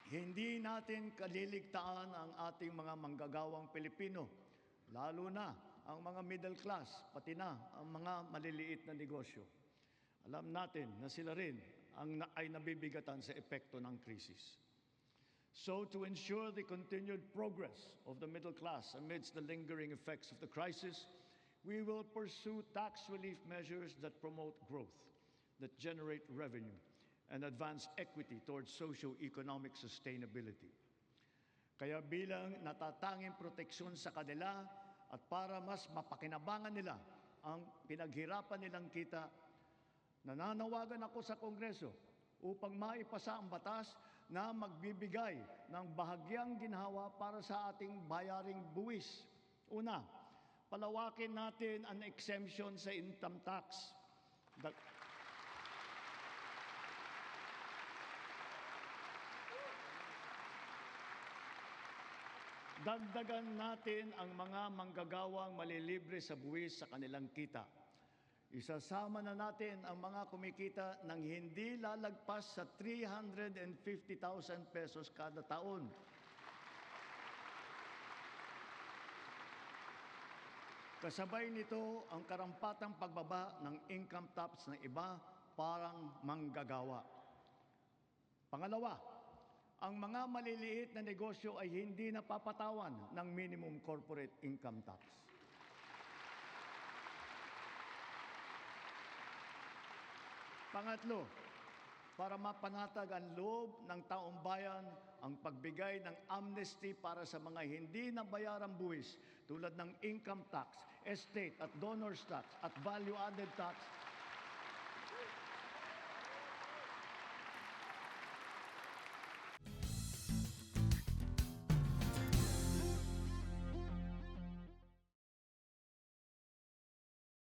Hindi natin kaliligtaan ang ating mga manggagawang Pilipino, lalo na ang mga middle class, pati na ang mga maliliit na negosyo. Alam natin na sila rin ay nabibigatan sa epekto ng krisis. So to ensure the continued progress of the middle class amidst the lingering effects of the crisis, we will pursue tax relief measures that promote growth, that generate revenue, and advance equity towards socio-economic sustainability. Kaya bilang natatanging proteksyon sa kanila at para mas mapakinabangan nila ang pinaghirapan nilang kita, nananawagan ako sa Kongreso upang maipasa ang batas na magbibigay ng bahagyang ginhawa para sa ating bayaring buwis. Una, palawakin natin ang exemption sa income tax. Dagdagan natin ang mga manggagawang malilibre sa buwis sa kanilang kita. Isasama na natin ang mga kumikita ng hindi lalagpas sa 350,000 pesos kada taon. Kasabay nito ang karampatang pagbaba ng income tax ng iba parang manggagawa. Pangalawa, ang mga maliliit na negosyo ay hindi napapatawan ng minimum corporate income tax. Pangatlo, para mapanatag ang loob ng taong bayan ang pagbigay ng amnesty para sa mga hindi nabayarang buwis tulad ng income tax, estate at donors tax at value-added tax